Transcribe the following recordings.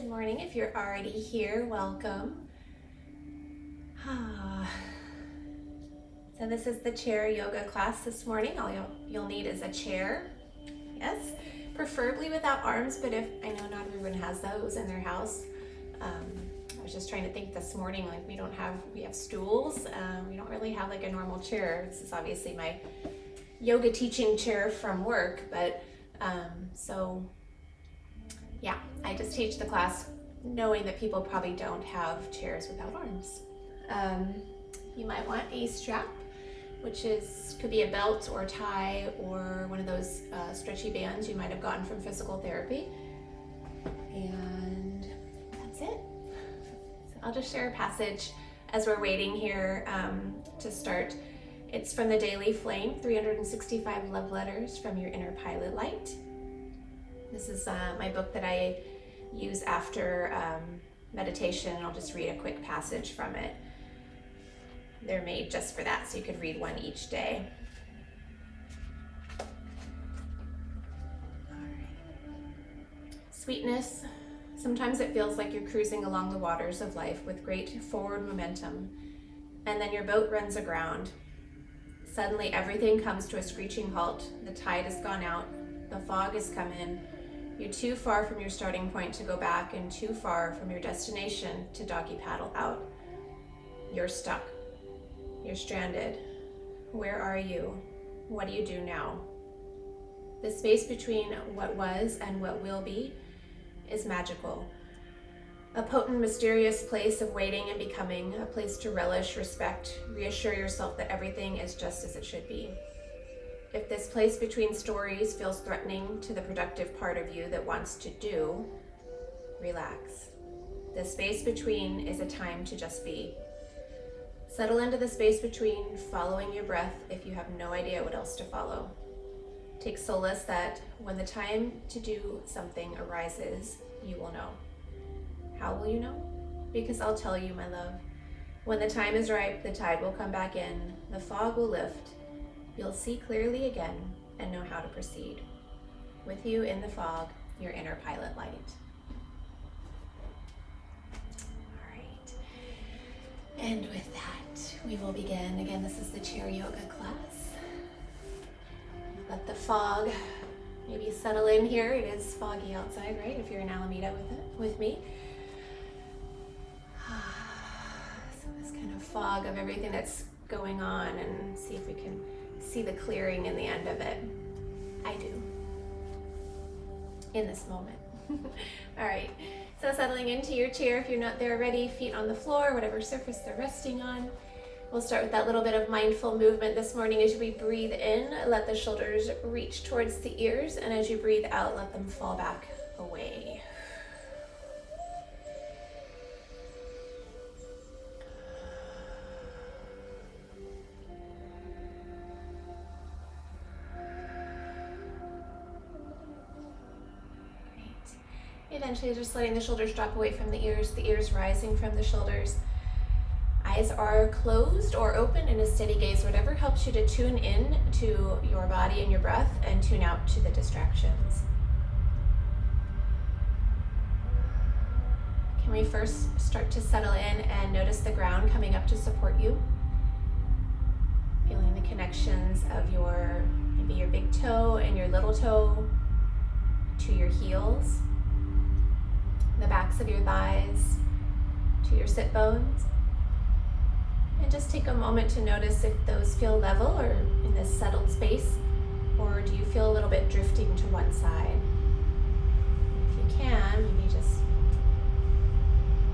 Good morning. If you're already here, welcome. So this is the chair yoga class this morning. All you'll need is a chair. Yes, preferably without arms, but if I know not everyone has those in their house. I was just trying to think this morning, like we have stools. We don't really have like a normal chair. This is obviously my yoga teaching chair from work, but yeah, I just teach the class knowing that people probably don't have chairs without arms. You might want a strap, which could be a belt or tie or one of those stretchy bands you might have gotten from physical therapy. And that's it. So I'll just share a passage as we're waiting here to start. It's from the Daily Flame, 365 Love Letters from Your Inner Pilot Light. This is my book that I use after meditation. I'll just read a quick passage from it. They're made just for that, so you could read one each day. All right. Sweetness. Sometimes it feels like you're cruising along the waters of life with great forward momentum, and then your boat runs aground. Suddenly everything comes to a screeching halt. The tide has gone out. The fog has come in. You're too far from your starting point to go back and too far from your destination to doggy paddle out. You're stuck. You're stranded. Where are you? What do you do now? The space between what was and what will be is magical. A potent, mysterious place of waiting and becoming, a place to relish, respect, reassure yourself that everything is just as it should be. If this place between stories feels threatening to the productive part of you that wants to do, relax. The space between is a time to just be. Settle into the space between, following your breath if you have no idea what else to follow. Take solace that when the time to do something arises, you will know. How will you know? Because I'll tell you, my love. When the time is ripe, the tide will come back in, the fog will lift, you'll see clearly again and know how to proceed. With you in the fog, your inner pilot light. All right. And with that, we will begin. Again, this is the chair yoga class. Let the fog maybe settle in here. It is foggy outside, right? If you're in Alameda with me. So this kind of fog of everything that's going on, and see if we can see the clearing in the end of it. I do. In this moment. All right. So settling into your chair if you're not there already, feet on the floor, whatever surface they're resting on. We'll start with that little bit of mindful movement this morning. As we breathe in, let the shoulders reach towards the ears, and as you breathe out, let them fall back away. Eventually just letting the shoulders drop away from the ears rising from the shoulders. Eyes are closed or open in a steady gaze, whatever helps you to tune in to your body and your breath and tune out to the distractions. Can we first start to settle in and notice the ground coming up to support you? Feeling the connections of maybe your big toe and your little toe to your heels. The backs of your thighs to your sit bones. And just take a moment to notice if those feel level or in this settled space, or do you feel a little bit drifting to one side? If you can, maybe just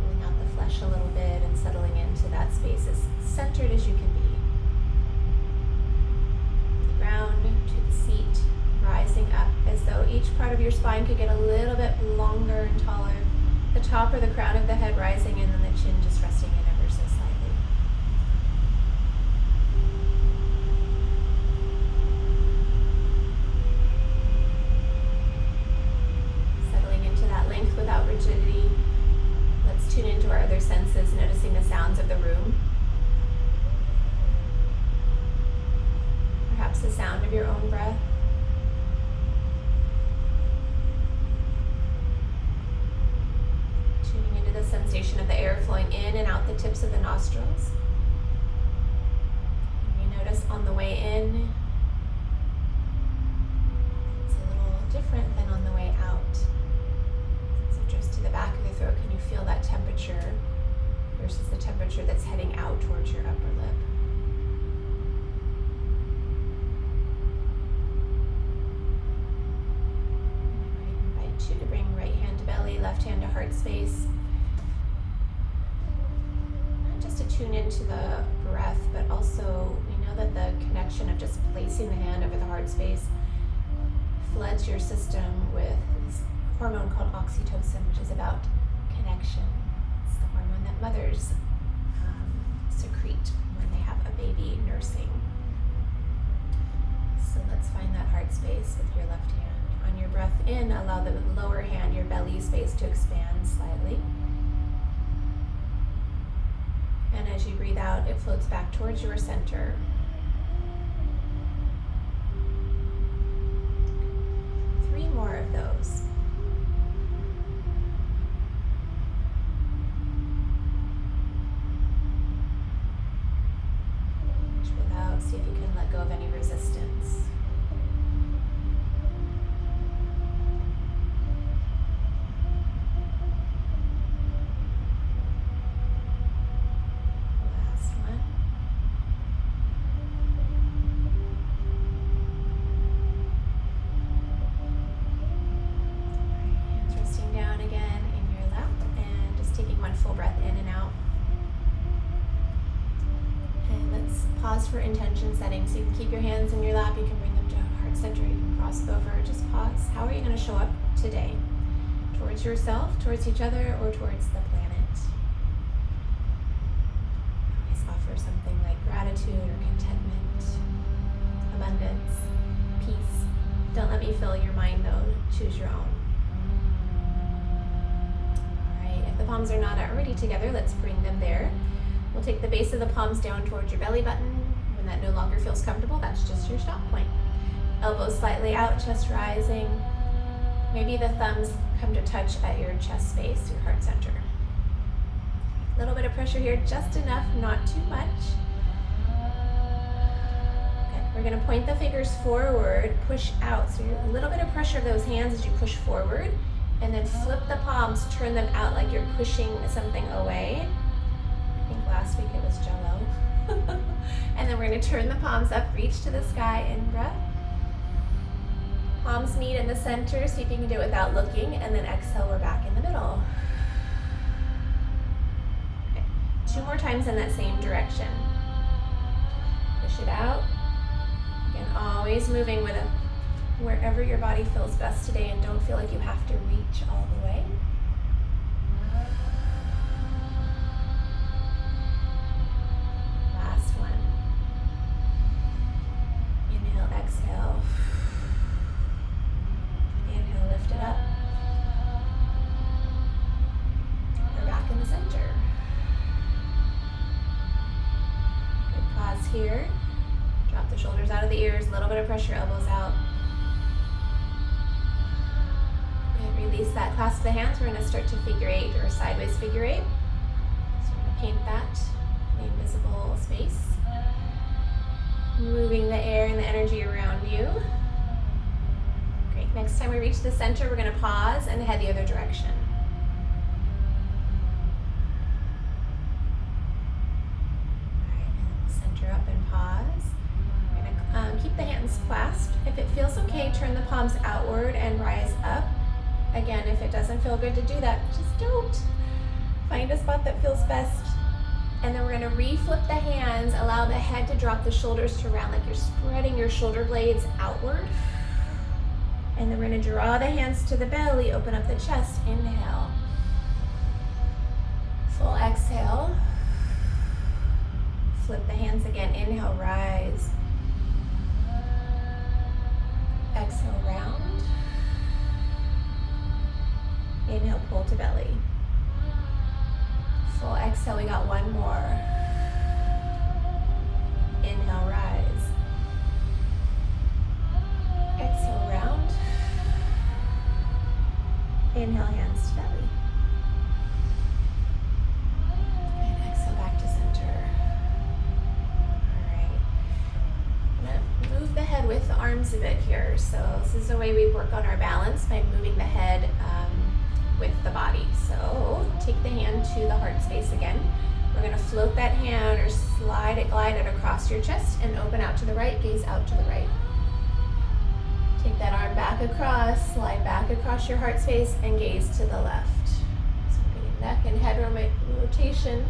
pulling out the flesh a little bit and settling into that space as centered as you can be. The ground to the seat, rising up as though each part of your spine could get a little bit longer and taller. The top or the crown of the head rising in, and the chin just resting in ever so slightly. Settling into that length without rigidity. Let's tune into our other senses, noticing the sounds of the room. Perhaps the sound of your own breath. sensation of the air flowing in and out the tips of the nostrils. And you notice on the way in, it's a little different than on the way out. So just to the back of the throat, can you feel that temperature versus the temperature that's heading out towards your upper lip? I invite you to bring right hand to belly, left hand to heart space. Not just to tune into the breath, but also we know that the connection of just placing the hand over the heart space floods your system with this hormone called oxytocin, which is about connection. It's the hormone that mothers secrete when they have a baby nursing. So let's find that heart space with your left hand. On your breath in, allow the lower hand, your belly space, to expand slightly. And as you breathe out, it floats back towards your center. Three more of those. Breathe out, see if you can let go of any resistance. For intention setting, so you can keep your hands in your lap, you can bring them to heart center, you can cross it over, just pause. How are you going to show up today? Towards yourself, towards each other, or towards the planet? Always offer something like gratitude or contentment, abundance, peace. Don't let me fill your mind though, choose your own. Alright, if the palms are not already together, let's bring them there. We'll take the base of the palms down towards your belly button. When that no longer feels comfortable, that's just your stop point. Elbows slightly out, chest rising. Maybe the thumbs come to touch at your chest space, your heart center. A little bit of pressure here, just enough, not too much. Okay, we're gonna point the fingers forward, push out. So a little bit of pressure of those hands as you push forward, and then flip the palms, turn them out like you're pushing something away. I think last week it was Jello. And then we're going to turn the palms up, reach to the sky, in breath. Palms meet in the center, see if you can do it without looking, and then exhale, we're back in the middle. Okay. 2 more times in that same direction. Push it out. Again, always moving with wherever your body feels best today, and don't feel like you have to reach all the way. Exhale. Inhale, lift it up. We're back in the center. Good, pause here. Drop the shoulders out of the ears, a little bit of pressure, elbows out. Good, release that, clasp the hands. We're going to start to figure 8 or sideways figure 8. So we're going to paint that in the invisible space. Moving the air and the energy around you. Great. Next time we reach the center, we're going to pause and head the other direction. All right, and center up and pause. We're going to keep the hands clasped. If it feels okay, turn the palms outward and rise up. Again, if it doesn't feel good to do that, just don't. Find a spot that feels best. And then we're going to re-flip the hands, allow the head to drop, the shoulders to round like you're spreading your shoulder blades outward. And then we're going to draw the hands to the belly, open up the chest, inhale. Full exhale. Flip the hands again, inhale, rise. Exhale, round. Inhale, pull to belly. Full exhale, we got one more. Inhale, rise. Exhale, round. Inhale, hands to belly. arms a bit here. So this is a way we work on our balance by moving the head with the body. So take the hand to the heart space again. We're going to float that hand or slide it, glide it across your chest and open out to the right, gaze out to the right. Take that arm back across, slide back across your heart space and gaze to the left. So getting neck and head rotation,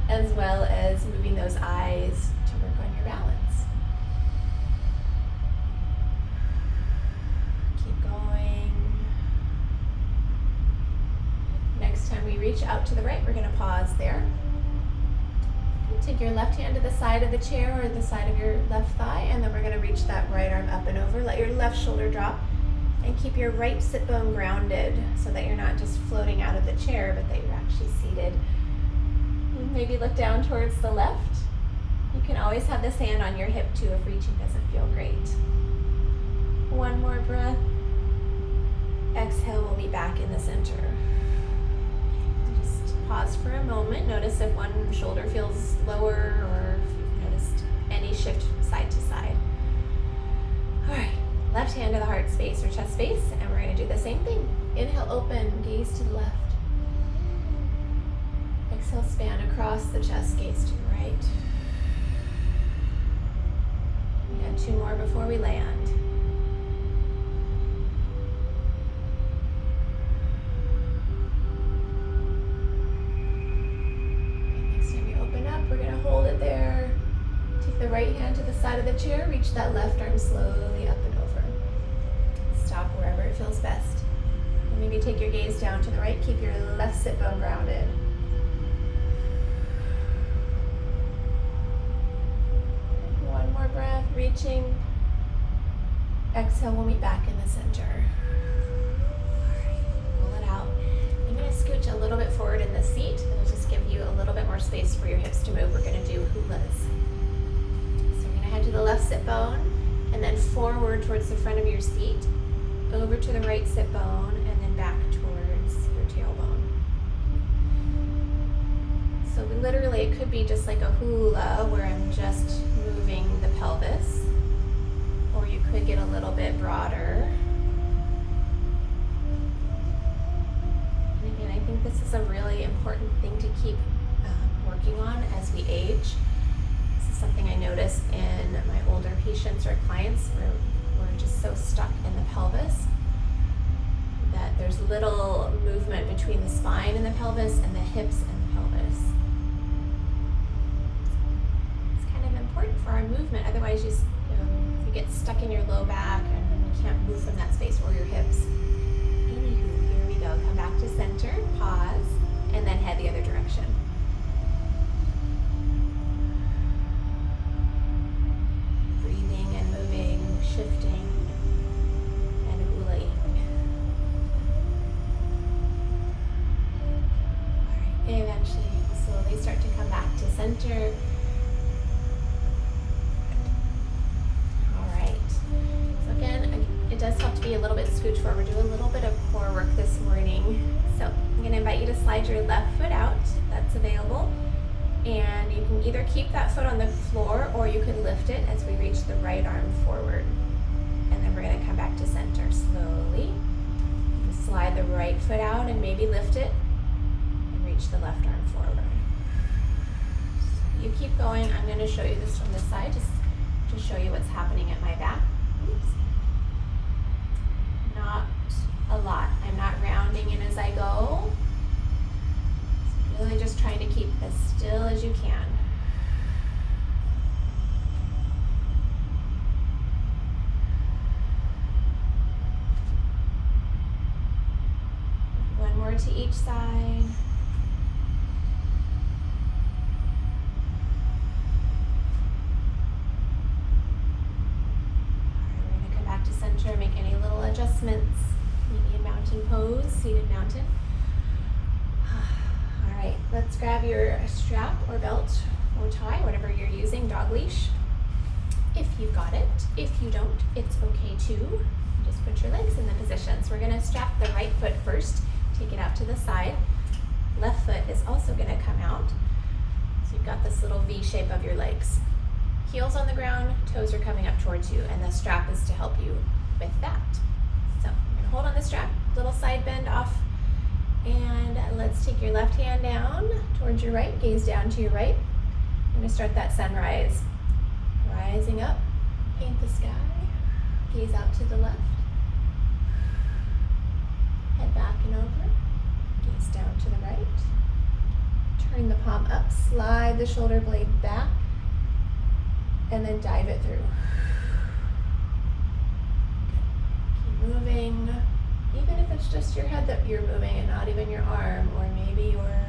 as well as moving those eyes to work on your balance. Keep going. Next time we reach out to the right, we're going to pause there. Take your left hand to the side of the chair or the side of your left thigh, and then we're going to reach that right arm up and over. Let your left shoulder drop and keep your right sit bone grounded so that you're not just floating out of the chair, but that you're actually seated. Maybe look down towards the left. You can always have this hand on your hip too if reaching doesn't feel great. One more breath. Exhale, we'll be back in the center. Pause for a moment. Notice if one shoulder feels lower or if you've noticed any shift side to side. All right, left hand to the heart space or chest space, and we're going to do the same thing. Inhale, open, gaze to the left. Exhale, span across the chest, gaze to the right. We got 2 more before we land. The right hand to the side of the chair, reach that left arm slowly up and over. Stop wherever it feels best. And maybe take your gaze down to the right, keep your left sit bone grounded. One more breath, reaching. Exhale, we'll meet back in the center. All right, roll it out. I'm going to scooch a little bit forward in the seat. It'll just give you a little bit more space for your hips to move. We're going to do hulas. Head to the left sit bone and then forward towards the front of your seat, over to the right sit bone, and then back towards your tailbone. So literally it could be just like a hula where I'm just moving the pelvis, or you could get a little bit broader. And again, I think this is a really important thing to keep working on as we age. Something I noticed in my older patients or clients where we're just so stuck in the pelvis that there's little movement between the spine and the pelvis and the hips and the pelvis. It's kind of important for our movement, otherwise if you get stuck in your low back and you can't move from that space or your hips. Anywho, here we go. Come back to center, pause, and then head the other direction. Shifting and hulaing. All right, eventually slowly start to come back to center. All right, so again, it does help to be a little bit scooched forward. Do a little bit of core work this morning. So I'm going to invite you to slide your left foot out if that's available. And you can either keep that foot on the floor or you can lift it as we reach the right arm forward. And then we're going to come back to center slowly. Slide the right foot out and maybe lift it and reach the left arm forward. So you keep going. I'm going to show you this from this side just to show you what's happening at my back. Oops. Not a lot. I'm not rounding in as I go. So really just trying to keep as still as you can. One more to each side. We're going to come back to center, make any little adjustments. Maybe a mountain pose, seated mountain. All right, let's grab your strap or belt or tie, whatever you're using, dog leash. If you've got it. If you don't, it's okay too. Just put your legs in the positions. We're going to strap the right foot first, take it out to the side. Left foot is also going to come out. So you've got this little V shape of your legs. Heels on the ground, toes are coming up towards you, and the strap is to help you with that. So you're gonna hold on the strap, little side bend off, and let's take your left hand down towards your right, gaze down to your right. We're gonna start that sunrise. Rising up, paint the sky, gaze out to the left, head back and over, gaze down to the right, turn the palm up, slide the shoulder blade back, and then dive it through. Keep moving, even if it's just your head that you're moving and not even your arm, or maybe you're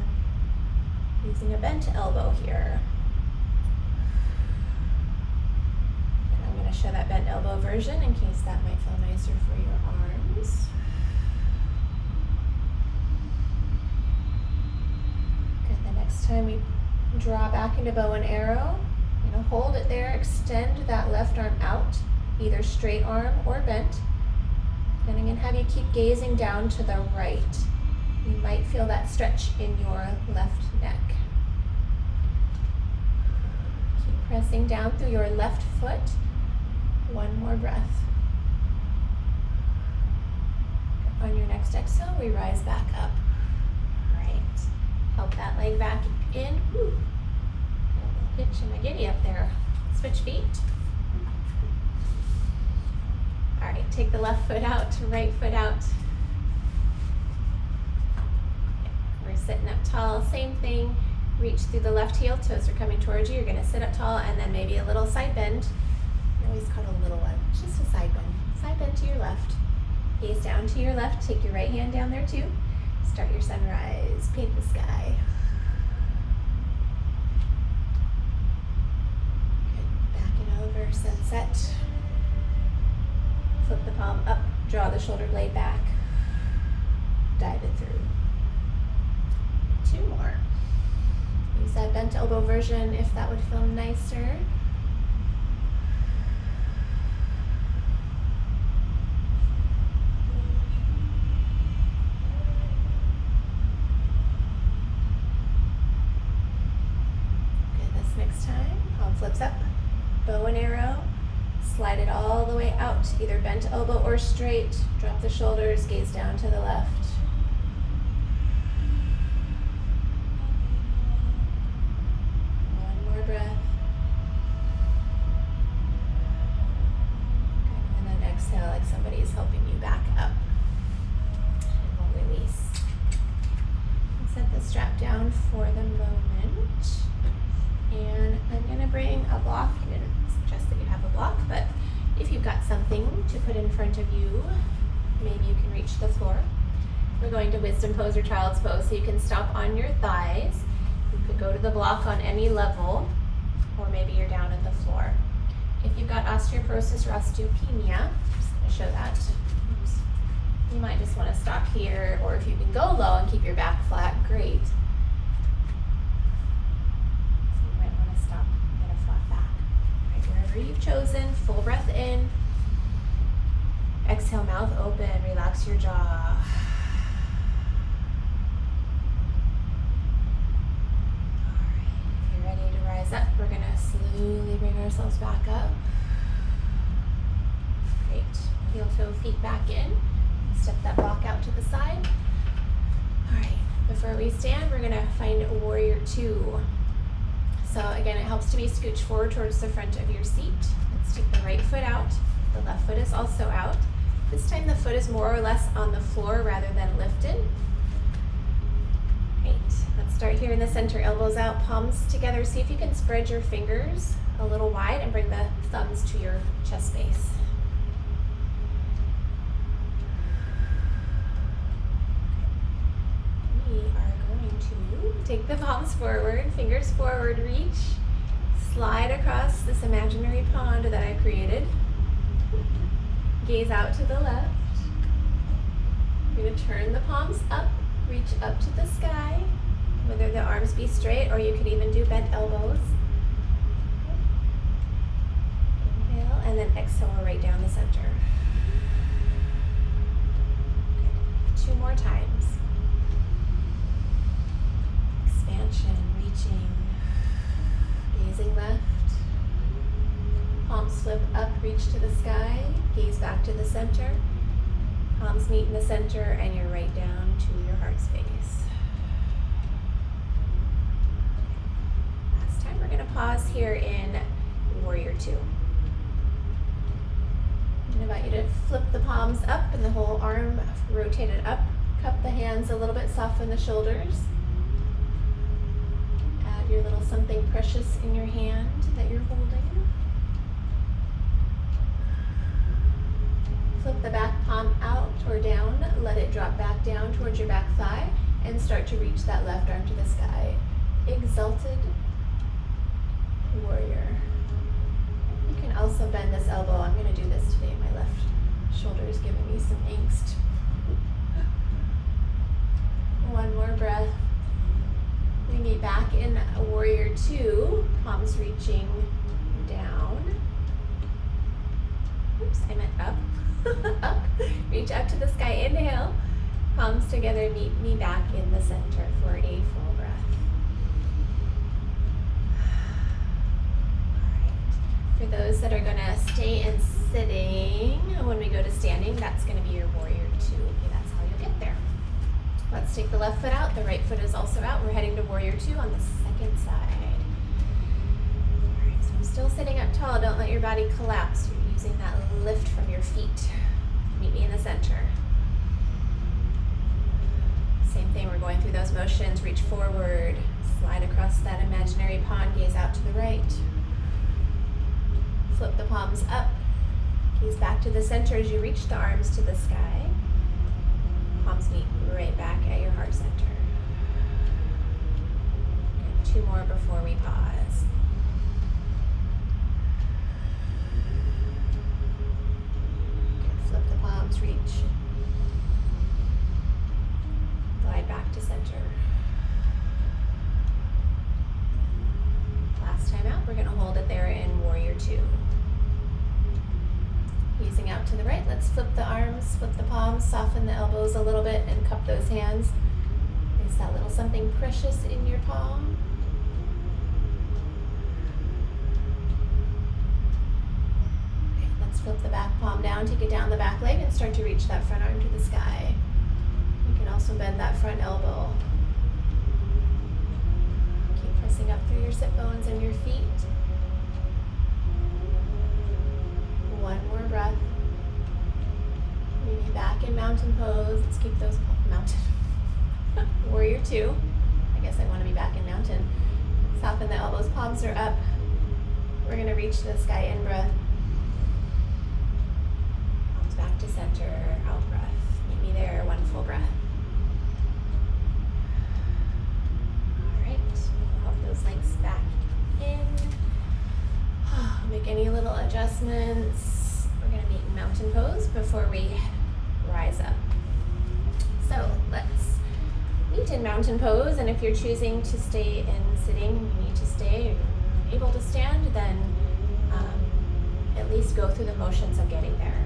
using a bent elbow here. And I'm going to show that bent elbow version in case that might feel nicer for your arms. Good, the next time we draw back into bow and arrow, I'm going to hold it there, extend that left arm out, either straight arm or bent. And I'm going to have you keep gazing down to the right. You might feel that stretch in your left neck. Keep pressing down through your left foot. One more breath. On your next exhale, we rise back up. All right. Help that leg back in. Woo. Hitch and a giddy up there. Switch feet. All right, take the left foot out, right foot out. We're sitting up tall, same thing. Reach through the left heel, toes are coming towards you. You're gonna sit up tall and then maybe a little side bend. I always call it a little one, just a side bend. Side bend to your left. Gaze down to your left, take your right hand down there too. Start your sunrise, paint the sky. Over sunset. Flip the palm up, draw the shoulder blade back, dive it through. Two more. Use that bent elbow version if that would feel nicer. Good, this next time, palm flips up. Bow and arrow, slide it all the way out, either bent elbow or straight. Drop the shoulders, gaze down to the left. One more breath. Good. And then exhale like somebody's helping you back up. And we'll release. And set the strap down for the moment. And I'm going to bring a block. I didn't suggest that you have a block, but if you've got something to put in front of you, maybe you can reach the floor. We're going to wisdom pose or child's pose, so you can stop on your thighs. You could go to the block on any level, or maybe you're down at the floor. If you've got osteoporosis or osteopenia, I'm just going to show that. You might just want to stop here, or if you can go low and keep your back flat, great. You've chosen, full breath in, exhale, mouth open, relax your jaw. Alright, if you're ready to rise up, we're going to slowly bring ourselves back up. Great, heel toe feet back in, step that block out to the side. Alright, before we stand, we're going to find warrior two. So again, it helps to be scooched forward towards the front of your seat. Let's take the right foot out. The left foot is also out. This time the foot is more or less on the floor rather than lifted. Great. Let's start here in the center, elbows out, palms together. See if you can spread your fingers a little wide and bring the thumbs to your chest base. We are going to take the palms forward, fingers forward, reach, slide across this imaginary pond that I created. Gaze out to the left. You're going to turn the palms up, reach up to the sky, whether the arms be straight or you could even do bent elbows. Inhale, and then exhale right down the center. Good. Two more times. Expansion, reaching, gazing left, Palms flip up, reach to the sky, gaze back to the center. Palms meet in the center and you're right down to your heart space. Last time, we're going to pause here in Warrior Two. I invite you to flip the palms up and the whole arm rotated up. Cup the hands a little bit, soften the shoulders. Add your little something precious in your hand that you're holding. Flip the back palm out or down, let it drop back down towards your back thigh and start to reach that left arm to the sky. Exalted warrior. You can also bend this elbow. I'm going to do this today. My left shoulder is giving me some angst. One more breath. We meet back in Warrior Two, palms reaching down. Oops, I meant up. Up. Reach up to the sky. Inhale. Palms together, meet me back in the center for a full breath. For those that are going to stay in sitting, when we go to standing, that's going to be your Warrior Two. Okay, that's how you'll get there. Let's take the left foot out. The right foot is also out. We're heading to Warrior Two on the second side. All right, so I'm still sitting up tall. Don't let your body collapse. You're using that lift from your feet. Meet me in the center. Same thing, we're going through those motions. Reach forward, slide across that imaginary pond, gaze out to the right. Flip the palms up, gaze back to the center as you reach the arms to the sky. Palms meet right back at your heart center. Okay, 2 more before we pause. Okay, flip the palms, reach. Glide back to center. Last time out, we're going to hold it there in Warrior Two. Easing out to the right, let's flip the arms, flip the palms, soften the elbows a little bit and cup those hands. Is that little something precious in your palm? Okay, let's flip the back palm down, take it down the back leg and start to reach that front arm to the sky. You can also bend that front elbow. Keep pressing up through your sit bones and your feet. One more breath. Maybe back in mountain pose. Let's keep those mountain. Warrior Two. I guess I want to be back in mountain. Soften the elbows, palms are up. We're going to reach to the sky, in breath. Palms back to center, out breath. Meet me there, 1 full breath. All right, help those legs back in. Make any little adjustments. We're going to meet in mountain pose before we rise up. So let's meet in mountain pose, and if you're choosing to stay in sitting, you need to stay, or you're able to stand, then at least go through the motions of getting there,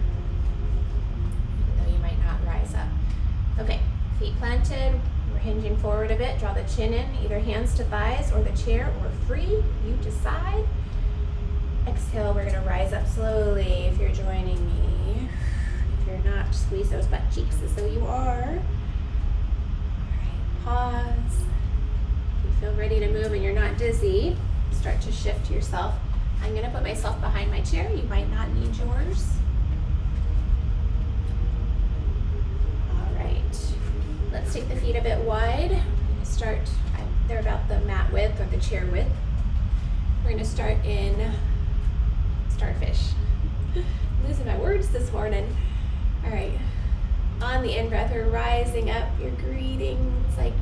even though you might not rise up. Okay, feet planted, we're hinging forward a bit, draw the chin in, either hands to thighs or the chair, or free, you decide. Exhale, we're going to rise up slowly if you're joining me. If you're not, squeeze those butt cheeks as though you are. All right, pause. If you feel ready to move and you're not dizzy, start to shift yourself. I'm going to put myself behind my chair. You might not need yours. All right, let's take the feet a bit wide. I'm going to start, they're about the mat width or the chair width. We're going to start in starfish. I'm losing my words this morning. All right, on the in-breath, we're rising up. You're greeting. It's like,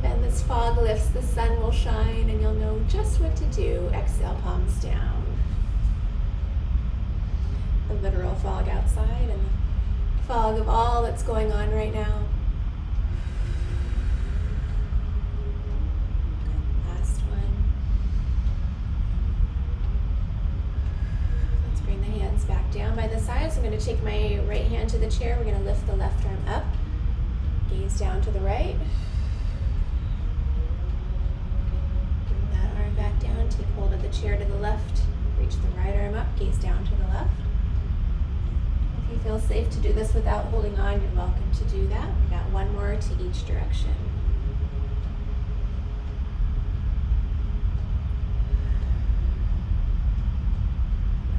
then this fog lifts, the sun will shine, and you'll know just what to do. Exhale, palms down. The literal fog outside and the fog of all that's going on right now. Last one. Let's bring the hands back down by the sides. I'm going to take my right hand to the chair. We're going to lift the left arm up. Gaze down to the right. Bring that arm back down. Take hold of the chair to the left. Reach the right arm up, gaze down to the left. If you feel safe to do this without holding on, you're welcome to do that. We got one more to each direction.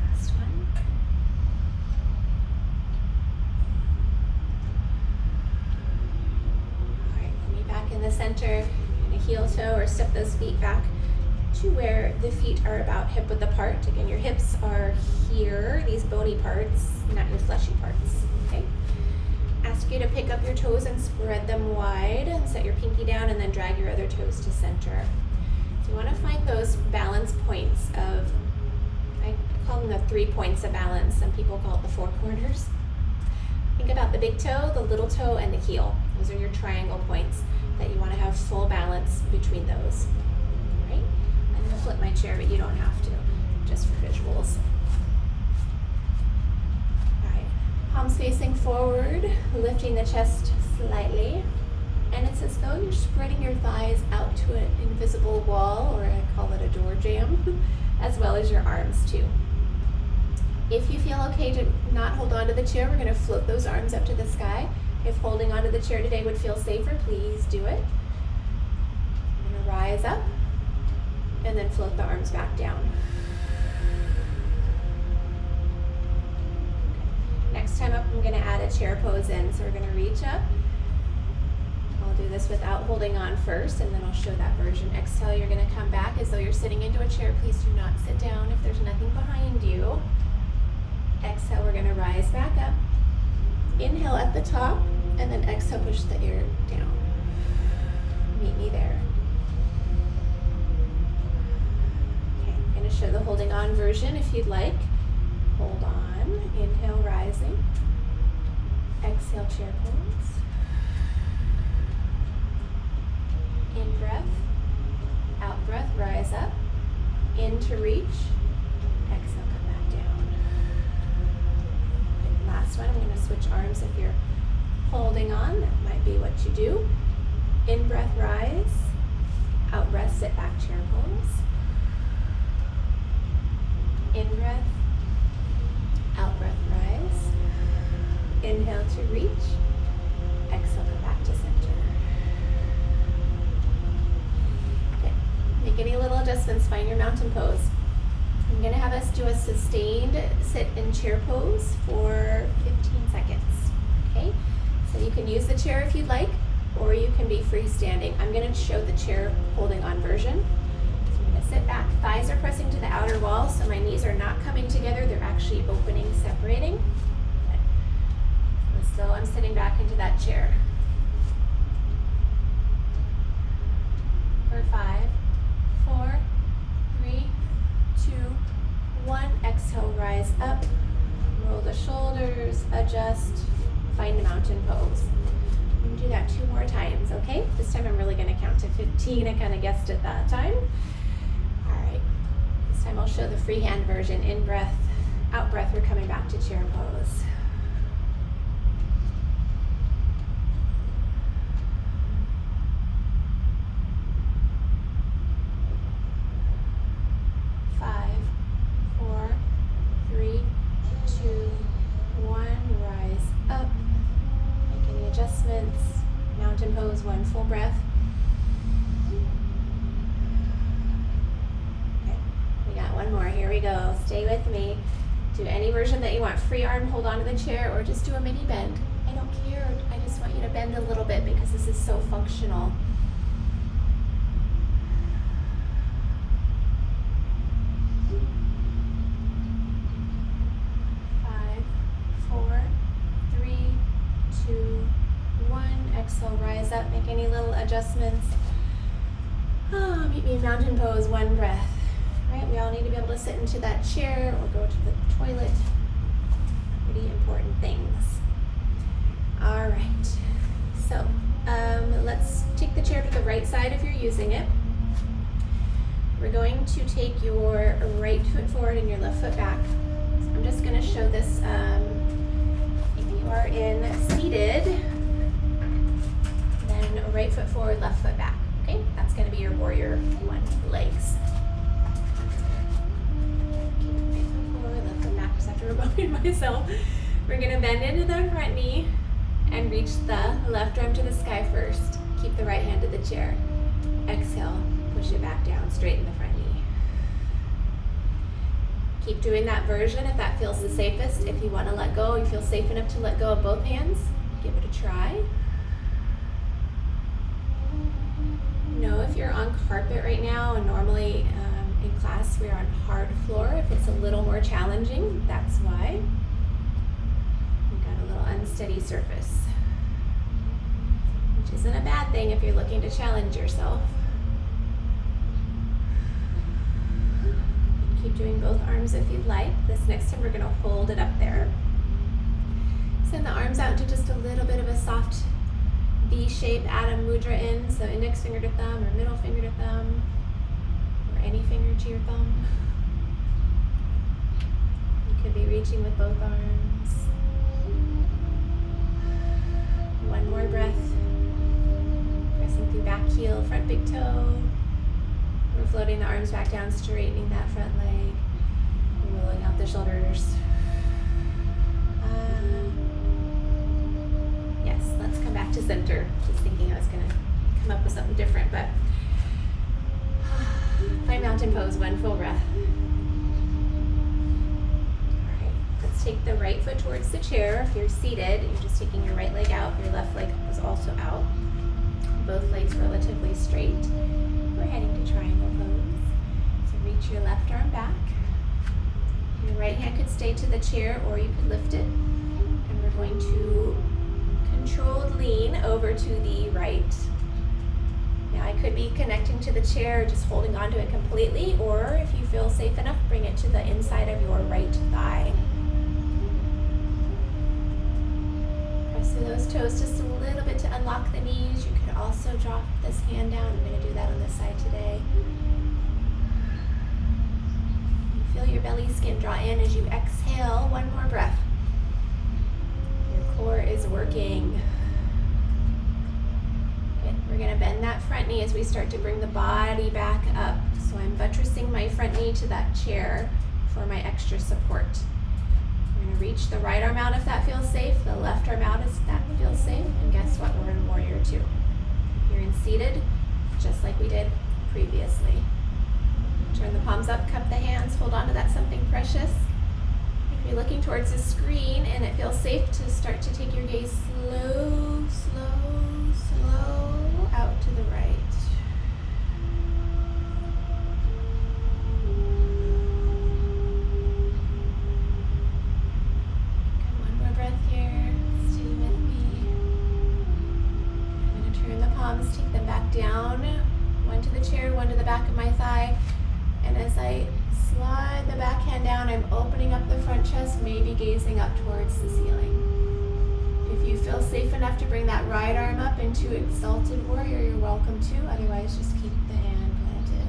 Last one. All right, put me back in the center. I'm gonna heel toe or step those feet back to where the feet are about hip width apart. Again, your hips are here, these bony parts, not your fleshy parts, okay? Ask you to pick up your toes and spread them wide and set your pinky down and then drag your other toes to center. So you wanna find those balance points of, I call them the 3 points of balance. Some people call it the 4 corners. Think about the big toe, the little toe, and the heel. Those are your triangle points that you wanna have full balance between those, right? I'm gonna flip my chair, but you don't have to, just for visuals. All right, palms facing forward, lifting the chest slightly. And it's as though you're spreading your thighs out to an invisible wall, or I call it a door jamb, as well as your arms too. If you feel okay to not hold on to the chair, we're gonna float those arms up to the sky. If holding onto the chair today would feel safer, please do it. I'm gonna rise up and then float the arms back down. Next time up, I'm gonna add a chair pose in. So we're gonna reach up. I'll do this without holding on first, and then I'll show that version. Exhale, you're gonna come back as though you're sitting into a chair. Please do not sit down if there's nothing behind you. Exhale, we're gonna rise back up. Inhale at the top, and then exhale, push the air down. Meet me there. Okay, I'm gonna show the holding on version if you'd like. Hold on, inhale, rising. Exhale, chair pose. In breath, out breath, rise up. In to reach. Exhale, come back down. Okay, last one, I'm gonna switch arms if you're holding on. That might be what you do. In breath, rise. Out breath, sit back, chair pose. In breath, out breath, rise. Inhale to reach. Exhale, come back to center. Okay, make any little adjustments, find your mountain pose. I'm gonna have us do a sustained sit in chair pose for 15 seconds, okay? So you can use the chair if you'd like, or you can be freestanding. I'm gonna show the chair holding on version. So I'm gonna sit back, thighs are pressing to the outer wall, so my knees are not coming together, they're actually opening, separating. Okay. So still I'm sitting back into that chair. For 5, 4, 3, 2, 1. Exhale, rise up, roll the shoulders, adjust, find a mountain pose. I'm gonna do that 2 more times, okay? This time I'm really gonna count to 15. I kind of guessed it that time. All right, this time I'll show the freehand version. In breath, out breath, we're coming back to chair pose. Mountain pose, 1 full breath. Okay, we got 1 more. Here we go. Stay with me. Do any version that you want. Free arm, hold on to the chair, or just do a mini bend. I don't care. I just want you to bend a little bit because this is so functional. Exhale, rise up, make any little adjustments. Meet me in mountain pose, 1 breath. Right, we all need to be able to sit into that chair or go to the toilet. Pretty important things. All right, so let's take the chair to the right side if you're using it. We're going to take your right foot forward and your left foot back. So I'm just gonna show this, if you are in seated, right foot forward, left foot back. Okay, that's going to be your warrior 1 legs. just have to remind myself. We're gonna bend into the front knee and reach the left arm to the sky first. Keep the right hand to the chair. Exhale, push it back down, straighten the front knee. Keep doing that version if that feels the safest. If you want to let go, you feel safe enough to let go of both hands, give it a try. Know if you're on carpet right now, and normally in class we're on hard floor. If it's a little more challenging, that's why. We've got a little unsteady surface, which isn't a bad thing if you're looking to challenge yourself. Keep doing both arms if you'd like. This next time we're going to hold it up there. Send the arms out to just a little bit of a soft V shape, Adho Mudra in, so index finger to thumb or middle finger to thumb, or any finger to your thumb. You could be reaching with both arms. One more breath. Pressing through back heel, front big toe. We're floating the arms back down, straightening that front leg, rolling out the shoulders. Yes, let's come back to center. Just thinking I was going to come up with something different, but find mountain pose, one full breath. All right, let's take the right foot towards the chair. If you're seated, you're just taking your right leg out, your left leg is also out. Both legs relatively straight. We're heading to triangle pose. So reach your left arm back. Your right hand could stay to the chair or you could lift it. And we're going to controlled lean over to the right. Now I could be connecting to the chair, just holding onto it completely, or if you feel safe enough, bring it to the inside of your right thigh. Press through those toes just a little bit to unlock the knees. You could also drop this hand down. I'm going to do that on this side today. Feel your belly skin draw in as you exhale. One more breath. Your core is working. Good. We're going to bend that front knee as we start to bring the body back up. So I'm buttressing my front knee to that chair for my extra support. We're going to reach the right arm out if that feels safe, the left arm out if that feels safe, and guess what? We're in Warrior Two. You're in seated, just like we did previously. Turn the palms up, cup the hands, hold on to that something precious. If you're looking towards the screen and it feels safe to start to take your gaze slow, slow, slow out to the right. One more breath here. Stay with me. I'm going to turn the palms, take them back down. One to the chair, one to the back of my thigh. And as I slide the back hand down, I'm opening up the front chest, maybe gazing up towards the ceiling. If you feel safe enough to bring that right arm up into Exalted Warrior, you're welcome to. Otherwise, just keep the hand planted.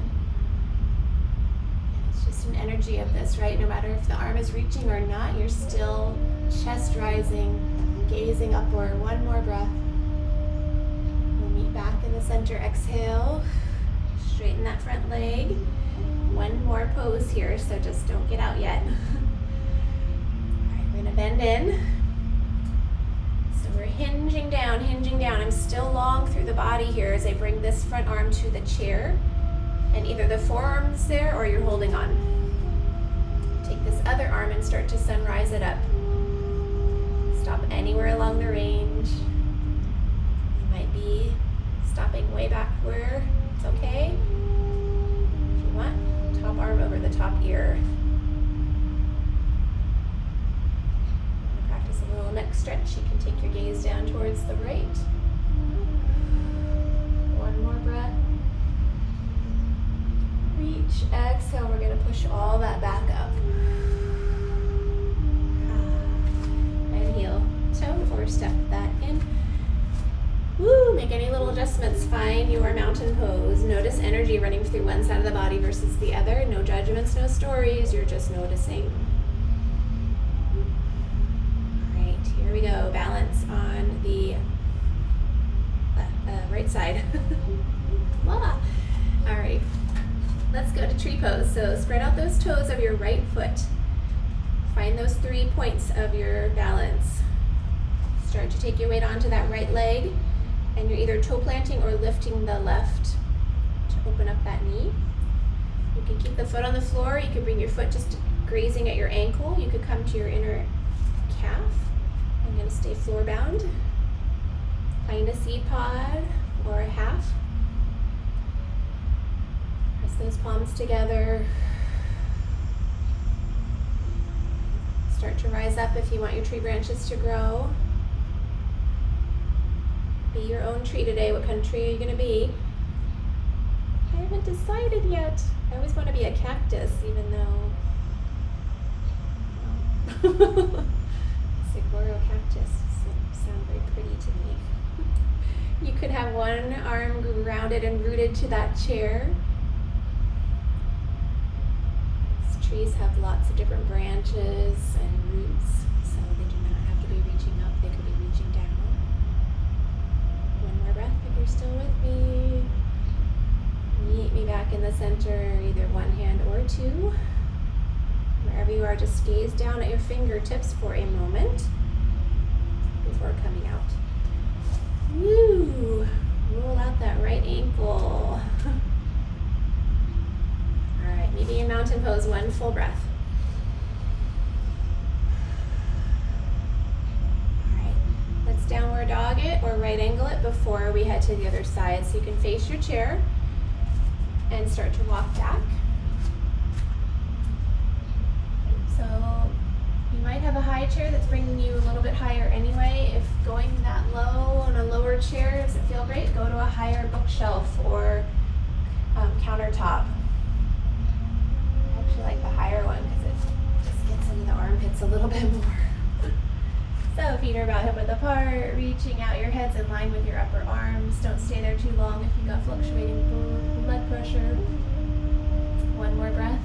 And it's just an energy of this, right? No matter if the arm is reaching or not, you're still chest rising, gazing upward. One more breath. We'll meet back in the center. Exhale. Straighten that front leg. One more pose here, so just don't get out yet. All right, we're gonna bend in. So we're hinging down, hinging down. I'm still long through the body here as I bring this front arm to the chair. And either the forearm's there or you're holding on. Take this other arm and start to sunrise it up. Stop anywhere along the range. You might be stopping way back where it's okay. If you want, top arm over the top ear. Practice a little neck stretch. You can take your gaze down towards the right. One more breath. Reach, exhale. We're going to push all that back up. And heel toe or step that in. Woo, make any little adjustments. Find your mountain pose. Notice energy running through one side of the body versus the other. No judgments, no stories. You're just noticing. All right, here we go. Balance on the right side. Voila. All right, let's go to tree pose. So spread out those toes of your right foot. Find those 3 points of your balance. Start to take your weight onto that right leg, and you're either toe planting or lifting the left to open up that knee. You can keep the foot on the floor. You can bring your foot just grazing at your ankle. You could come to your inner calf. I'm going to stay floor bound. Find a seed pod or a half. Press those palms together. Start to rise up if you want your tree branches to grow. Be your own tree today. What kind of tree are you going to be? I haven't decided yet. I always want to be a cactus, even though saguaro cactus sound very pretty to me. You could have one arm grounded and rooted to that chair. These trees have lots of different branches and roots, so they do not have to be reaching up. They could be reaching down. One more breath if you're still with me. Meet me back in the center, either one hand or two. Wherever you are, just gaze down at your fingertips for a moment before coming out. Woo! Roll out that right ankle. All right, maybe in mountain pose, one full breath. All right, let's downward dog it or right angle it before we head to the other side. So you can face your chair and start to walk back. So you might have a high chair that's bringing you a little bit higher anyway. If going that low on a lower chair doesn't feel great, go to a higher bookshelf or countertop. I actually like the higher one because it just gets into the armpits a little bit more. So feet are about hip width apart, reaching out, your head's in line with your upper arms. Don't stay there too long if you've got fluctuating blood pressure. One more breath.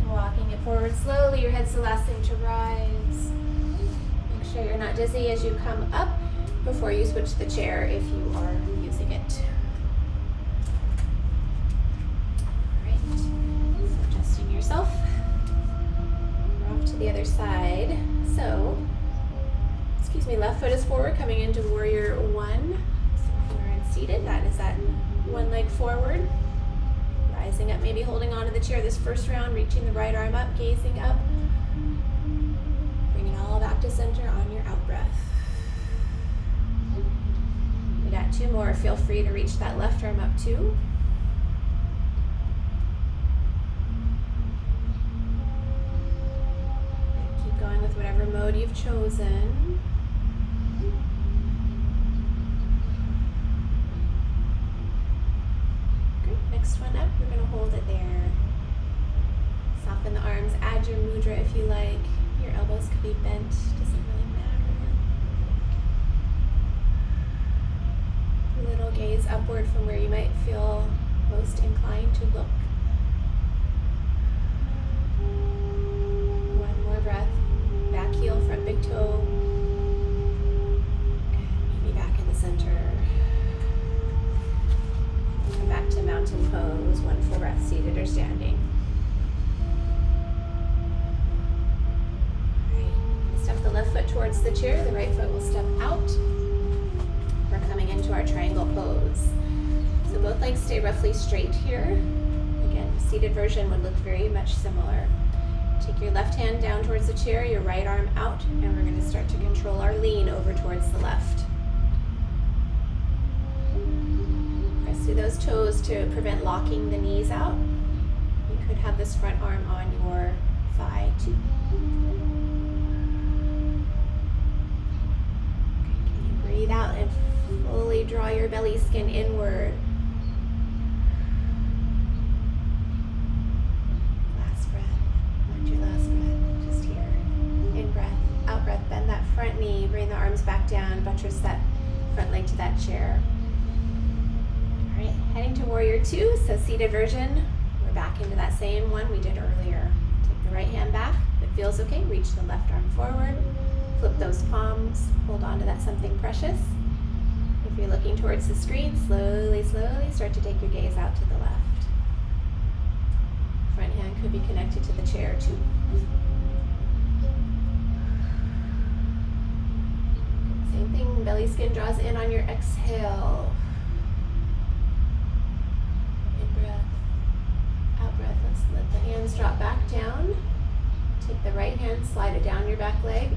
Walking it forward slowly, your head's the last thing to rise. Make sure you're not dizzy as you come up before you switch the chair if you are using it. All right, so adjusting yourself. Off to the other side. So, left foot is forward, coming into warrior one. So if you're in seated, that is that one leg forward. Rising up, maybe holding onto the chair this first round, reaching the right arm up, gazing up. Bringing it all back to center on your out breath. We got two more. Feel free to reach that left arm up too. Going with whatever mode you've chosen. Great, next one up, we're going to hold it there. Soften the arms, add your mudra if you like. Your elbows could be bent, doesn't really matter. A little gaze upward from where you might feel most inclined to look. One more breath. Back heel, front big toe, and maybe back in the center. Come back to mountain pose, one full breath, seated or standing. Alright, step the left foot towards the chair, the right foot will step out. We're coming into our triangle pose. So both legs stay roughly straight here. Again, seated version would look very much similar. Take your left hand down towards the chair, your right arm out, and we're going to start to control our lean over towards the left. Press through those toes to prevent locking the knees out. You could have this front arm on your thigh too. Okay, can you breathe out and fully draw your belly skin inward? Your last breath, just here. In breath, out breath, bend that front knee, bring the arms back down, buttress that front leg to that chair. All right, heading to warrior two, so seated version. We're back into that same one we did earlier. Take the right hand back, if it feels okay, reach the left arm forward, flip those palms, hold on to that something precious. If you're looking towards the screen, slowly, slowly start to take your gaze out to the left. Front hand could be connected to the chair too. Same thing, belly skin draws in on your exhale. In breath, out breath. Let's let the hands drop back down. Take the right hand, slide it down your back leg,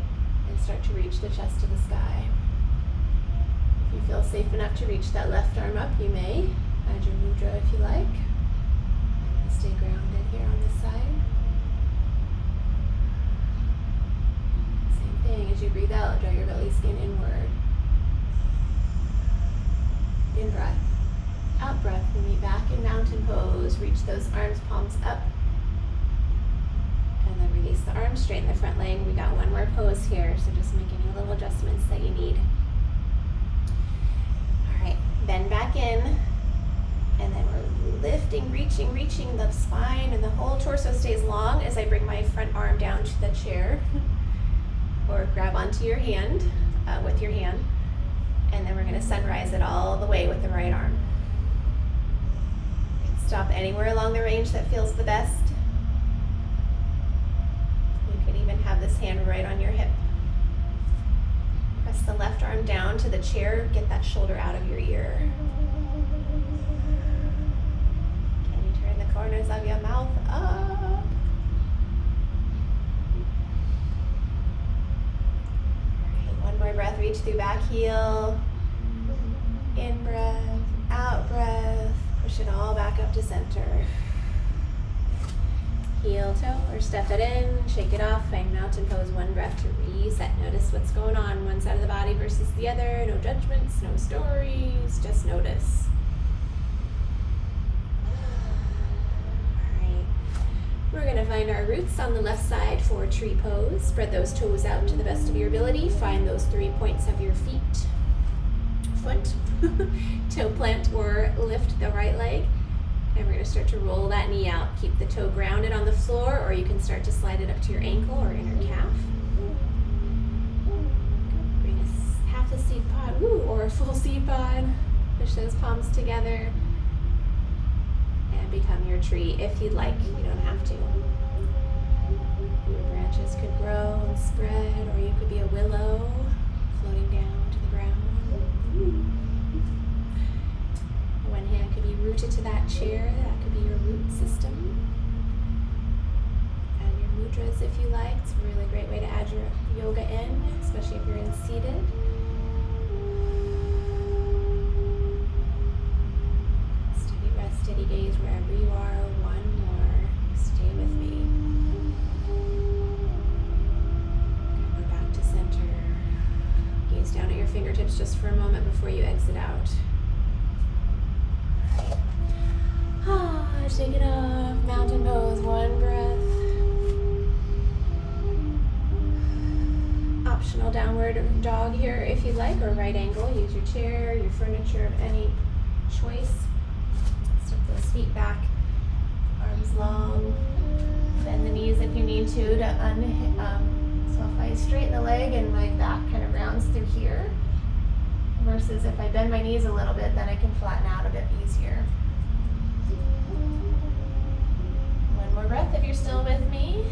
and start to reach the chest to the sky. If you feel safe enough to reach that left arm up, you may add your mudra if you like. Stay grounded here on this side. Same thing, as you breathe out, draw your belly skin inward. In breath. Out breath, we meet back in mountain pose. Reach those arms, palms up. And then release the arms, straighten the front leg. We got one more pose here, so just make any little adjustments that you need. All right, bend back in. And then we're lifting, reaching the spine, and the whole torso stays long as I bring my front arm down to the chair. Or grab onto your hand, with your hand. And then we're gonna sunrise it all the way with the right arm. You can stop anywhere along the range that feels the best. You could even have this hand right on your hip. Press the left arm down to the chair, get that shoulder out of your ear. Corners of your mouth up. Alright, one more breath, reach through back heel. In breath, out breath. Push it all back up to center. Heel toe or step it in, shake it off, find mountain pose, one breath to reset. Notice what's going on, one side of the body versus the other. No judgments, no stories, just notice. We're going to find our roots on the left side for tree pose. Spread those toes out to the best of your ability. Find those 3 points of your foot, toe plant, or lift the right leg. And we're going to start to roll that knee out. Keep the toe grounded on the floor, or you can start to slide it up to your ankle or inner calf. Bring a half a seed pod, or a full seed pod. Push those palms together. Become your tree if you'd like. You don't have to. Your branches could grow and spread, or you could be a willow floating down to the ground. One hand could be rooted to that chair. That could be your root system. Add your mudras if you like. It's a really great way to add your yoga in, especially if you're in seated. Steady gaze wherever you are. One more. Stay with me. Go back to center. Gaze down at your fingertips just for a moment before you exit out. Shake it off. Mountain pose. One breath. Optional downward dog here if you'd like, or right angle. Use your chair, your furniture of any choice. Those feet back, arms long. Bend the knees if you need to so if I straighten the leg and my back kind of rounds through here, versus if I bend my knees a little bit, then I can flatten out a bit easier. One more breath if you're still with me.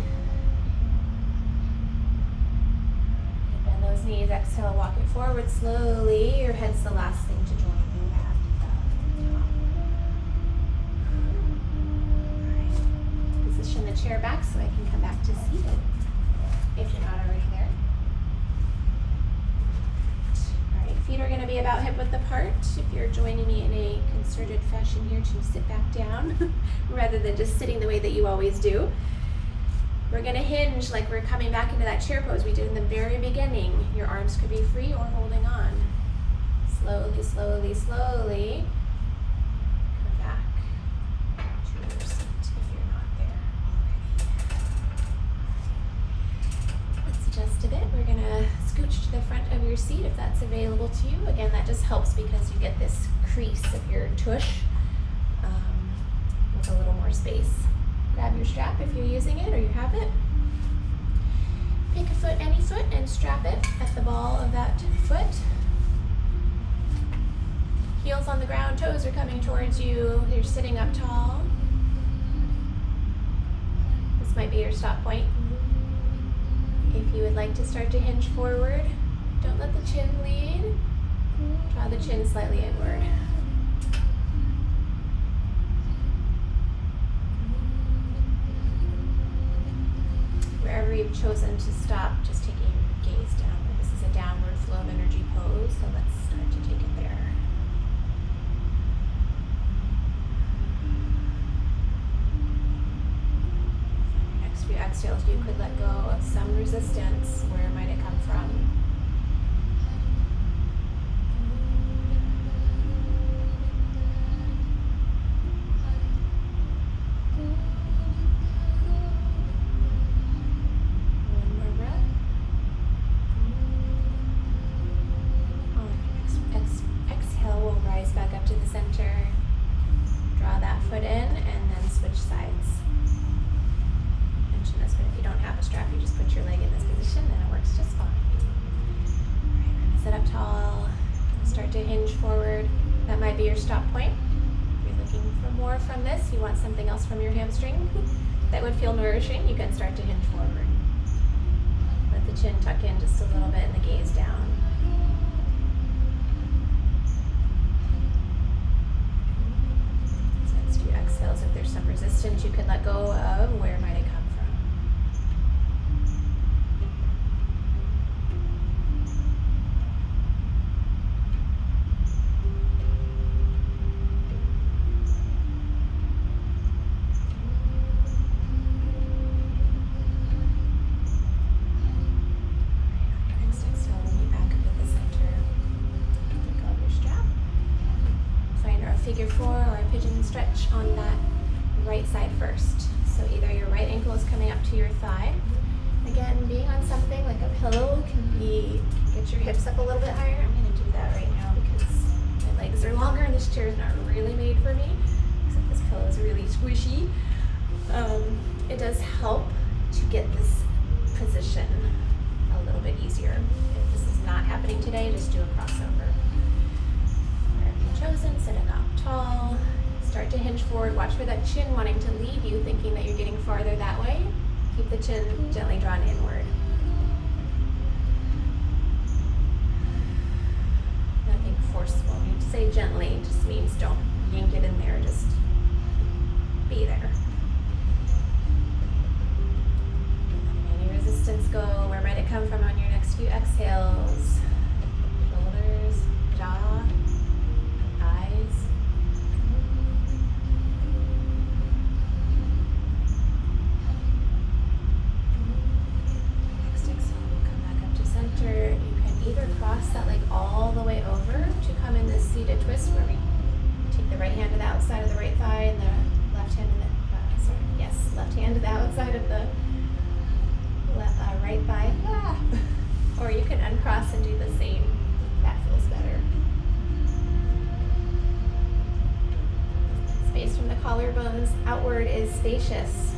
And bend those knees, exhale, walk it forward slowly. Your head's the last thing to join you at the top. Position the chair back so I can come back to seated if you're not already there. All right, feet are going to be about hip width apart. If you're joining me in a concerted fashion here to sit back down rather than just sitting the way that you always do. We're going to hinge like we're coming back into that chair pose we did in the very beginning. Your arms could be free or holding on. Slowly, slowly, slowly. Come back to your seat if you're not there already. Let's adjust a bit. We're going to scooch to the front of your seat if that's available to you. Again, that just helps because you get this crease of your tush with a little more space. Grab your strap if you're using it or you have it. Pick a foot, any foot, and strap it at the ball of that foot. Heels on the ground, toes are coming towards you. You're sitting up tall. This might be your stop point. If you would like to start to hinge forward, don't let the chin lead. Draw the chin slightly inward. Wherever you've chosen to stop, just taking your gaze downward. This is a downward flow of energy pose, so let's start to take it there. On your next few exhales, you could let go of some resistance. Where might it come from? From your hamstring that would feel nourishing, you can start to hinge forward. Let the chin tuck in just a little bit and the gaze down. So next few exhales, if there's some resistance you can let go of, where might it come from? Stretch on that right side first. So either your right ankle is coming up to your thigh. Again, being on something like a pillow can be, get your hips up a little bit higher. I'm going to do that right now because my legs are longer and this chair is not really made for me, except this pillow is really squishy. It does help to get this position a little bit easier. If this is not happening today, just do a crossover. Wherever you've chosen, sitting up tall. Start to hinge forward. Watch for that chin wanting to lead you, thinking that you're getting farther that way. Keep the chin gently drawn inward. Nothing forceful. When you say gently, it just means don't yank it in there. Just be there. Letting any resistance go. Where might it come from on your next few exhales? Shoulders, jaw, eyes. You can either cross that leg all the way over to come in this seated twist where we take the right hand to the outside of the right thigh and the left hand to the, left hand to the outside of the right thigh. Or you can uncross and do the same. That feels better. Space from the collarbones outward is spacious.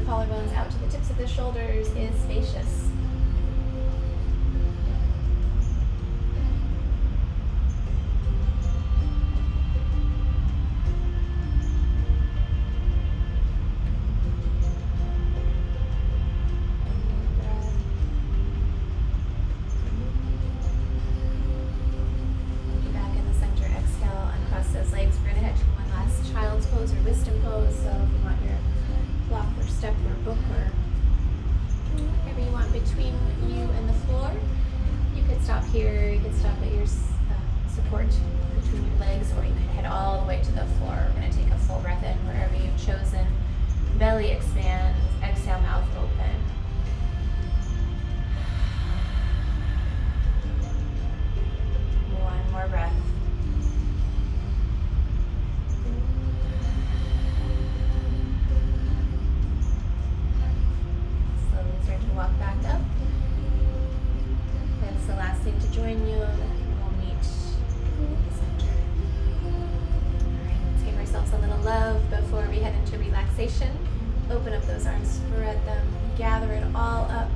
collarbones out to the tips of the shoulders is spacious. here. You can stop at your support between your legs, or you can head all the way to the floor. We're going to take a full breath in wherever you've chosen. Belly expands, exhale, mouth open. One more breath. Slowly start to walk back up. That's the last thing to join you. We'll meet in the center. Alright, let's give ourselves a little love before we head into relaxation. Open up those arms, spread them, gather it all up.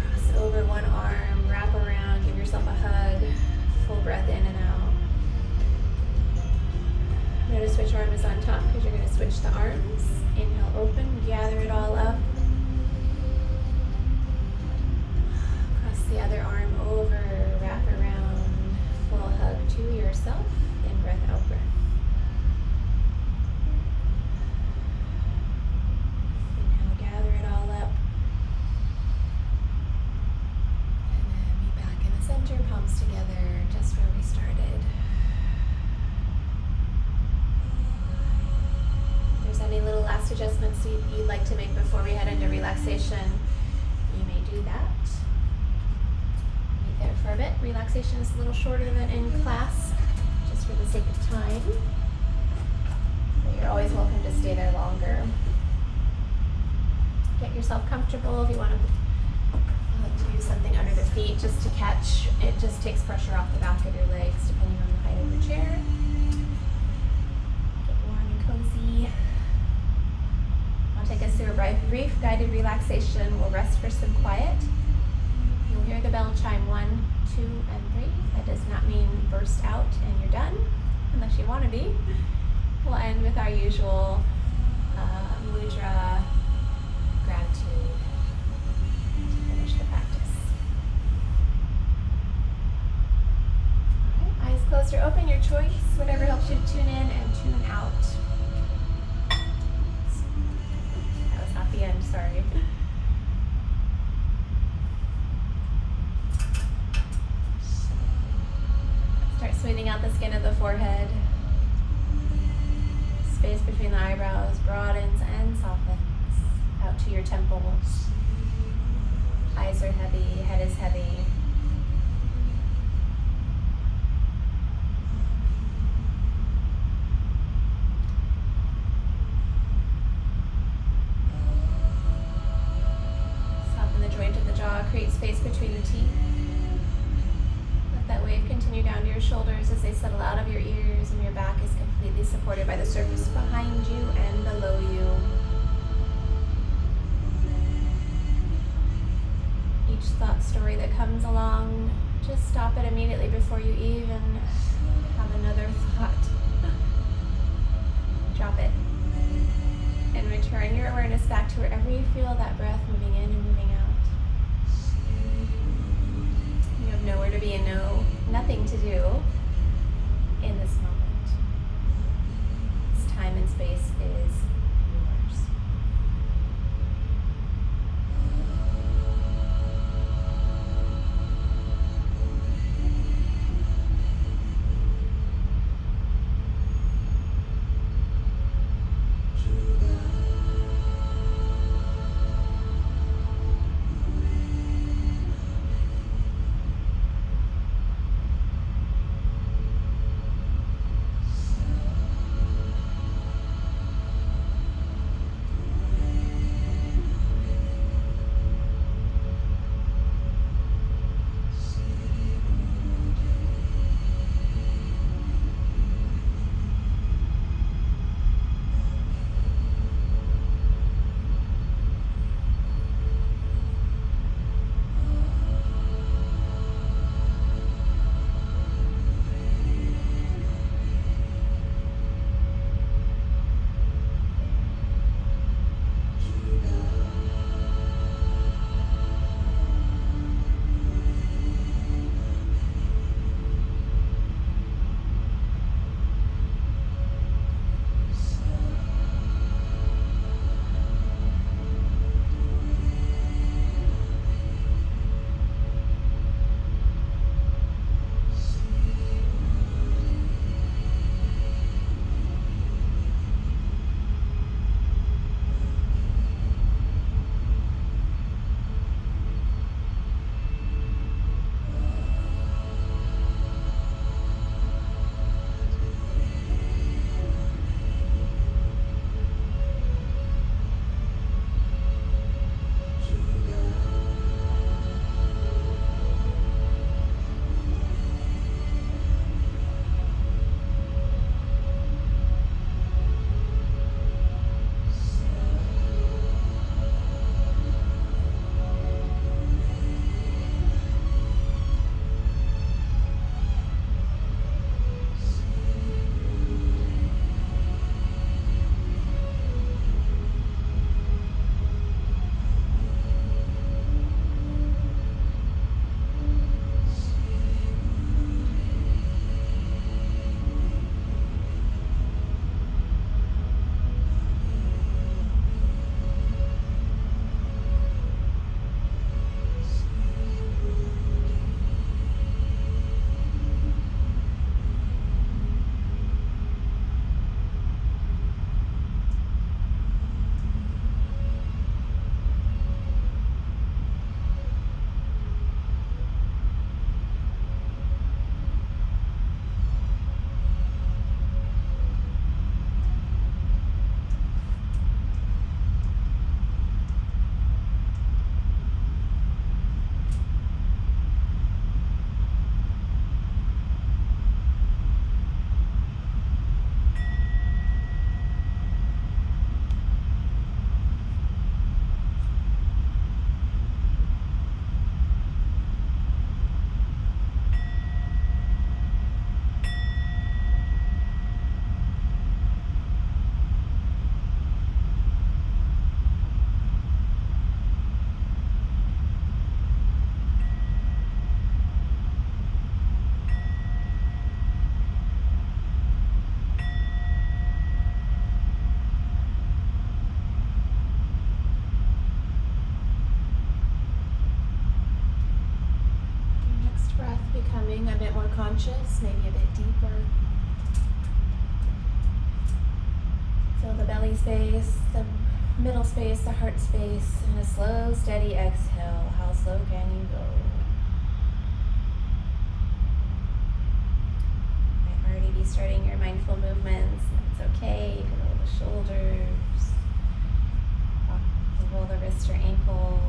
Cross over one arm, wrap around, give yourself a hug. Full breath in and out. Notice which arm is on top because you're going to switch the arms. Inhale, open, gather it all up. Cross the other arm over, wrap around, full hug to yourself. In breath, out breath. Inhale, gather it all up. And then be back in the center, palms together, just where we started. If there's any little last adjustments you'd like to make before we head into relaxation, you may do that. Wait there for a bit. Relaxation is a little shorter than in class, just for the sake of time. But you're always welcome to stay there longer. Get yourself comfortable if you want to do something under the feet just to catch. It just takes pressure off the back of your legs depending on the height of your chair. Get warm and cozy. I'll take us through a brief guided relaxation. We'll rest for some quiet. You'll hear the bell chime 1, 2, and 3. That does not mean burst out and you're done, unless you want to be. We'll end with our usual mudra gratitude to finish the practice. All right, eyes closed or open, your choice. Whatever helps you to tune in and tune out. That was not the end, sorry. Start smoothing out the skin of the forehead. Space between the eyebrows broadens and softens out to your temples. Eyes are heavy, head is heavy. Soften the joint of the jaw, create space between the teeth. Let that wave continue down to your shoulders as they settle out of your ears, and your back is completely supported by the surface behind you and below you. Each thought story that comes along, just stop it immediately before you even have another thought. Drop it. And return your awareness back to wherever you feel that breath moving in and moving out. You have nowhere to be and nothing to do in this moment. This time and space is yours. conscious, maybe a bit deeper. Feel the belly space, the middle space, the heart space, and a slow, steady exhale. How slow can you go? You might already be starting your mindful movements. It's okay. You can roll the shoulders, roll the wrists or ankles.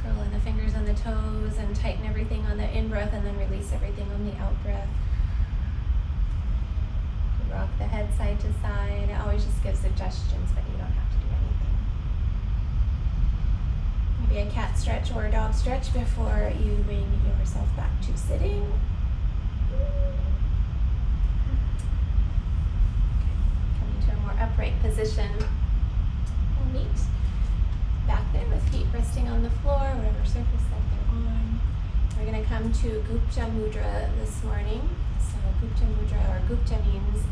Curl in the fingers and the toes and tighten everything on the in-breath and then release everything on the out-breath. Rock the head side to side. It always just gives suggestions, but you don't have to do anything. Maybe a cat stretch or a dog stretch before you bring yourself back to sitting. Coming to a more upright position. We'll meet back there with feet resting on the floor, whatever surface that they're on. We're going to come to Gupta Mudra this morning. So Gupta Mudra, or Gupta means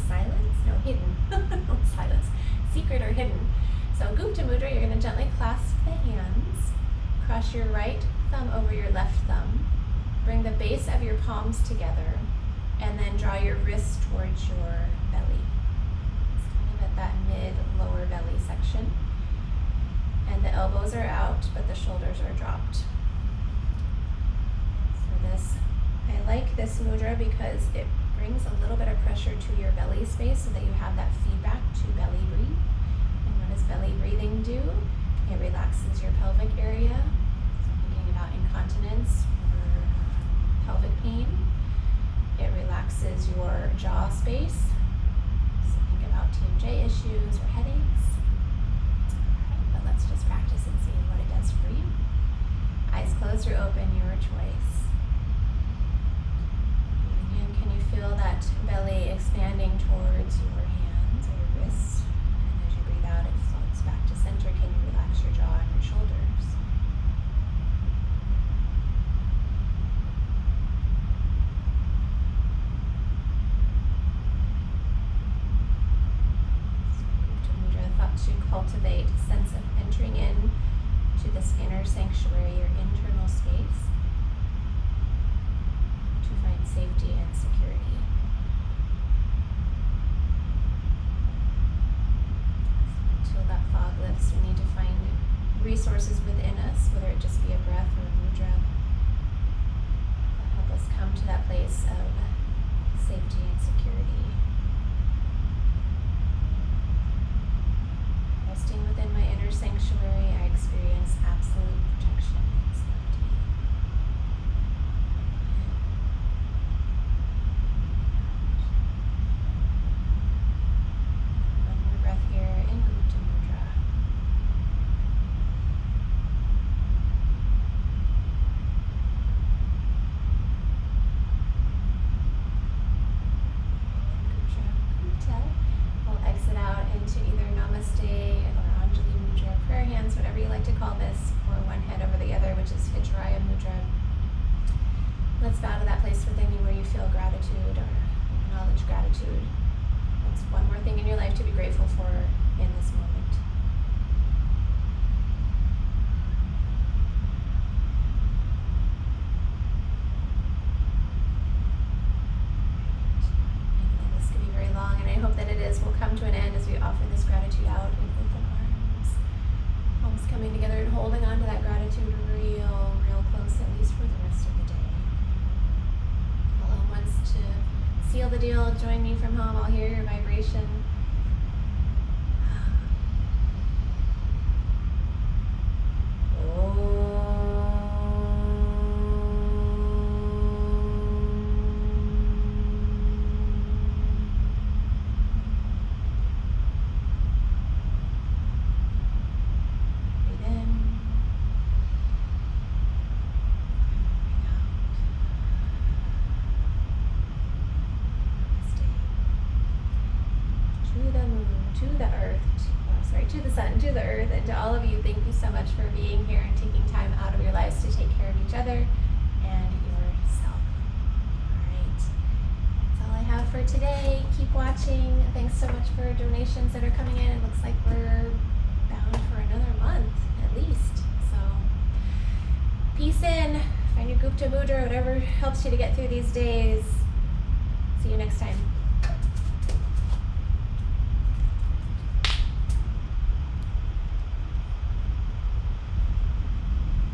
silence? No, hidden. Silence. Secret or hidden. So Gupta Mudra, you're going to gently clasp the hands, cross your right thumb over your left thumb, bring the base of your palms together, and then draw your wrist towards your belly. It's kind of at that mid-lower belly section. And the elbows are out, but the shoulders are dropped. So I like this mudra because it brings a little bit of pressure to your belly space so that you have that feedback to belly breathe. And what does belly breathing do? It relaxes your pelvic area. So thinking about incontinence or pelvic pain. It relaxes your jaw space. So think about TMJ issues or headaches. But let's just practice and see what it does for you. Eyes closed or open, your choice. And can you feel that belly expanding towards your hands or your wrists? And as you breathe out, it floats back to center. Can you relax your jaw and your shoulders? So Mudra thought to cultivate a sense of entering in to this inner sanctuary, your internal space, to find safety and security. So until that fog lifts, we need to find resources within us, whether it just be a breath or a mudra, that help us come to that place of safety and security. Resting within my inner sanctuary, I experience absolute protection and safety. One more breath here in Gupta Mudra. Gupta. We'll exit out into either Namaste or Anjali Mudra, prayer hands, whatever you like to call this, or one hand over the other, which is Vajrayana Mudra. Let's bow to that place within you where you feel gratitude or acknowledge gratitude. What's one more thing in your life to be grateful for in this moment? This could be very long, and I hope that it is. We'll come to an end as we offer this gratitude out in open arms. Palms coming together and holding on to that gratitude real close, at least for the rest of the day. Alone wants to seal the deal. Join me from home. I'll hear your vibration. Breathe in. To the sun, to the earth, and to all of you, thank you so much for being here and taking time out of your lives to take care of each other and yourself. All right, that's all I have for today. Keep watching. Thanks so much for donations that are coming in. It looks like we're bound for another month. month at least. So peace in, find your Gupta Mudra, whatever helps you to get through these days.